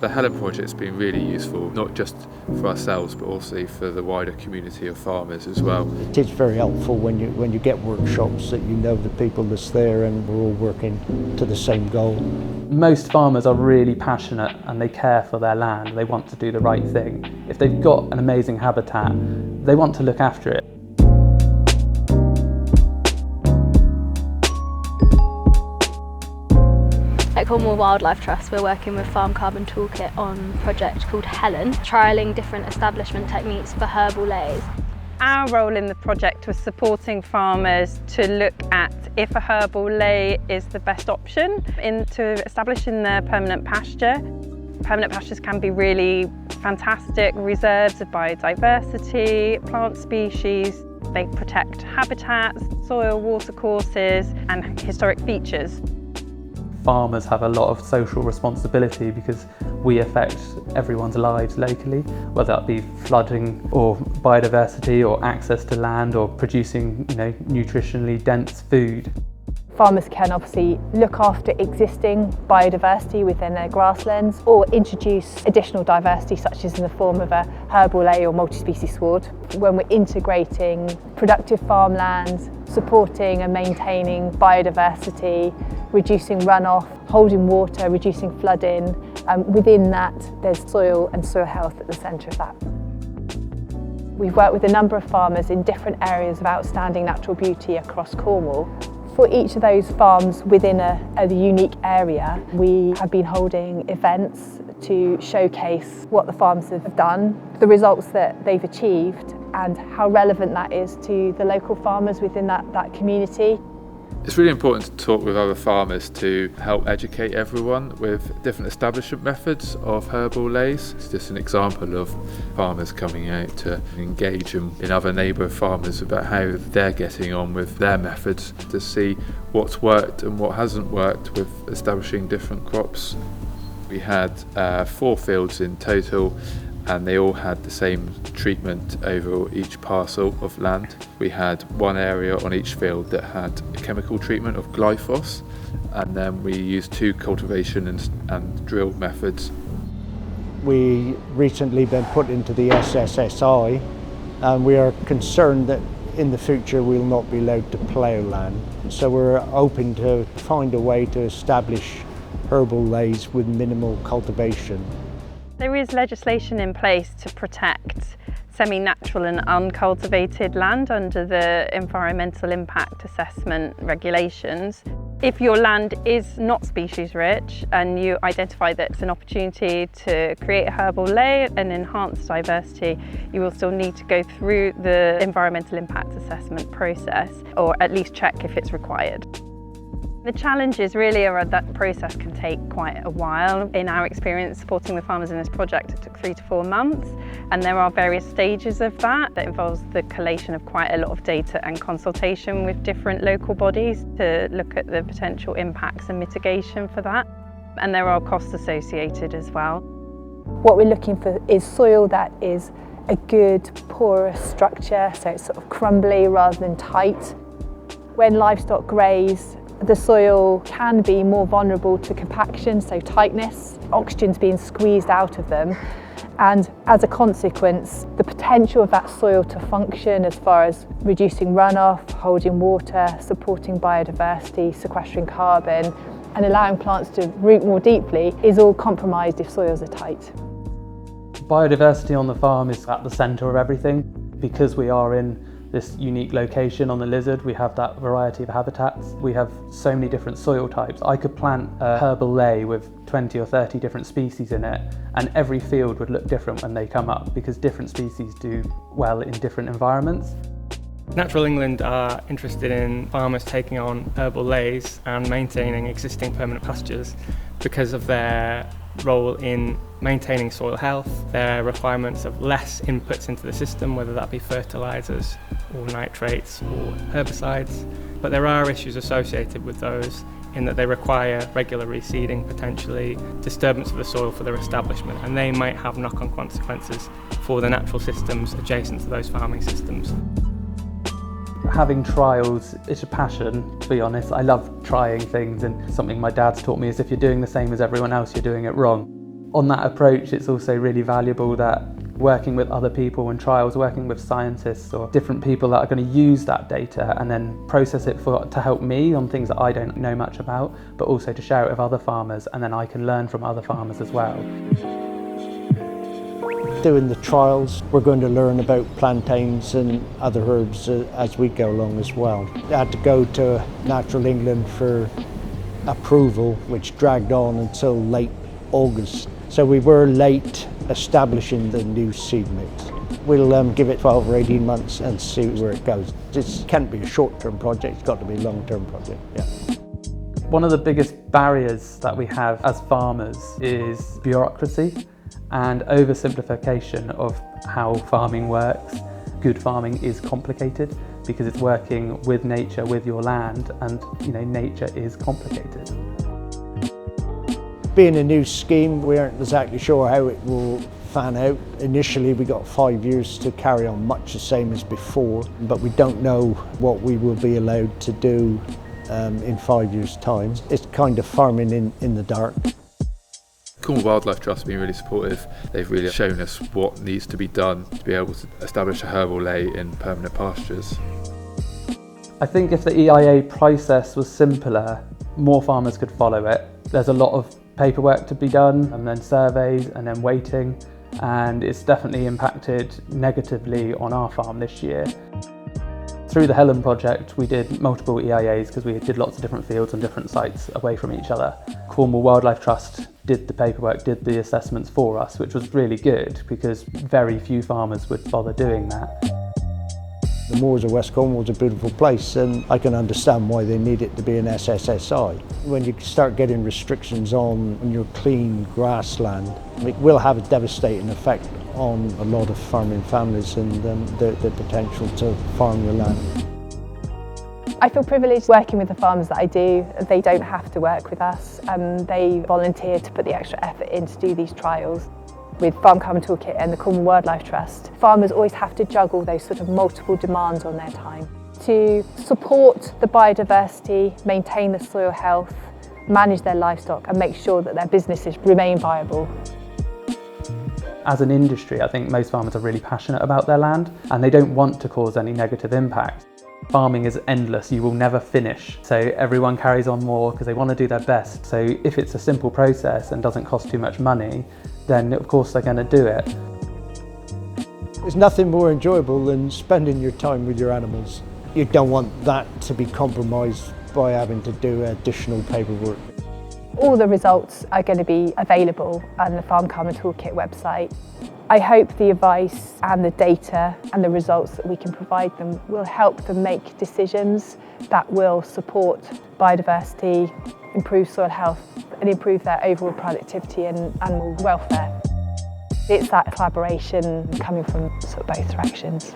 The Helen project's been really useful, not just for ourselves but also for the wider community of farmers as well. It is very helpful when you get workshops that you know the people that's there and we're all working to the same goal. Most farmers are really passionate and they care for their land. They want to do the right thing. If they've got an amazing habitat, they want to look after it. At Cornwall Wildlife Trust, we're working with Farm Carbon Toolkit on a project called Helen, trialling different establishment techniques for herbal leys. Our role in the project was supporting farmers to look at if a herbal ley is the best option into establishing their permanent pasture. Permanent pastures can be really fantastic reserves of biodiversity, plant species. They protect habitats, soil, watercourses and historic features. Farmers have a lot of social responsibility because we affect everyone's lives locally, whether that be flooding or biodiversity or access to land or producing, nutritionally dense food. Farmers can obviously look after existing biodiversity within their grasslands or introduce additional diversity such as in the form of a herbal ley or multi-species sward. When we're integrating productive farmland, supporting and maintaining biodiversity, reducing runoff, holding water, reducing flooding, within that there's soil and soil health at the centre of that. We've worked with a number of farmers in different areas of outstanding natural beauty across Cornwall. For each of those farms within a unique area, we have been holding events to showcase what the farms have done, the results that they've achieved and how relevant that is to the local farmers within that community. It's really important to talk with other farmers to help educate everyone with different establishment methods of herbal leys. It's just an example of farmers coming out to engage in other neighbour farmers about how they're getting on with their methods to see what's worked and what hasn't worked with establishing different crops. We had 4 fields in total and they all had the same treatment over each parcel of land. We had one area on each field that had a chemical treatment of glyphos, and then we used 2 cultivation and drill methods. We recently been put into the SSSI and we are concerned that in the future we'll not be allowed to plough land. So we're hoping to find a way to establish herbal leys with minimal cultivation. There is legislation in place to protect semi-natural and uncultivated land under the environmental impact assessment regulations. If your land is not species rich and you identify that it's an opportunity to create a herbal ley and enhance diversity, you will still need to go through the environmental impact assessment process, or at least check if it's required. The challenges really are that the process can take quite a while. In our experience supporting the farmers in this project, it took 3 to 4 months, and there are various stages of that involves the collation of quite a lot of data and consultation with different local bodies to look at the potential impacts and mitigation for that. And there are costs associated as well. What we're looking for is soil that is a good porous structure, so it's sort of crumbly rather than tight. When livestock graze, the soil can be more vulnerable to compaction, so tightness. Oxygen's being squeezed out of them, and as a consequence, the potential of that soil to function as far as reducing runoff, holding water, supporting biodiversity, sequestering carbon, and allowing plants to root more deeply is all compromised if soils are tight. Biodiversity on the farm is at the centre of everything. Because we are in this unique location on the lizard, we have that variety of habitats. We have so many different soil types. I could plant a herbal ley with 20 or 30 different species in it, and every field would look different when they come up because different species do well in different environments. Natural England are interested in farmers taking on herbal leys and maintaining existing permanent pastures because of their role in maintaining soil health, their requirements of less inputs into the system, whether that be fertilisers or nitrates or herbicides. But there are issues associated with those in that they require regular reseeding, potentially disturbance of the soil for their establishment, and they might have knock-on consequences for the natural systems adjacent to those farming systems. Having trials, it's a passion, to be honest. I love trying things, and something my dad's taught me is if you're doing the same as everyone else, you're doing it wrong. On that approach, it's also really valuable that working with other people in trials, working with scientists or different people that are going to use that data and then process it to help me on things that I don't know much about, but also to share it with other farmers, and then I can learn from other farmers as well. Doing the trials, we're going to learn about plantains and other herbs as we go along as well. I had to go to Natural England for approval, which dragged on until late August. So we were late establishing the new seed mix. We'll give it 12 or 18 months and see where it goes. It can't be a short-term project, it's got to be a long-term project, yeah. One of the biggest barriers that we have as farmers is bureaucracy and oversimplification of how farming works. Good farming is complicated because it's working with nature, with your land, and nature is complicated. Being a new scheme, we aren't exactly sure how it will fan out. Initially we got 5 years to carry on much the same as before, but we don't know what we will be allowed to do in 5 years' time. It's kind of farming in the dark. Cornwall Wildlife Trust have been really supportive. They've really shown us what needs to be done to be able to establish a herbal ley in permanent pastures. I think if the EIA process was simpler, more farmers could follow it. There's a lot of paperwork to be done, and then surveys, and then waiting, and it's definitely impacted negatively on our farm this year. Through the Helen project, we did multiple EIAs because we did lots of different fields on different sites away from each other. Cornwall Wildlife Trust did the paperwork, did the assessments for us, which was really good because very few farmers would bother doing that. The moors of West Cornwall is a beautiful place, and I can understand why they need it to be an SSSI. When you start getting restrictions on your clean grassland, it will have a devastating effect on a lot of farming families and the potential to farm your land. I feel privileged working with the farmers that I do. They don't have to work with us. They volunteer to put the extra effort in to do these trials. With Farm Carbon Toolkit and the Cornwall Wildlife Trust, farmers always have to juggle those sort of multiple demands on their time. To support the biodiversity, maintain the soil health, manage their livestock and make sure that their businesses remain viable. As an industry, I think most farmers are really passionate about their land and they don't want to cause any negative impact. Farming is endless, you will never finish, so everyone carries on more because they want to do their best. So if it's a simple process and doesn't cost too much money, then of course they're going to do it. There's nothing more enjoyable than spending your time with your animals. You don't want that to be compromised by having to do additional paperwork. All the results are going to be available on the Farm Carbon Toolkit website. I hope the advice and the data and the results that we can provide them will help them make decisions that will support biodiversity, improve soil health and improve their overall productivity and animal welfare. It's that collaboration coming from sort of both directions.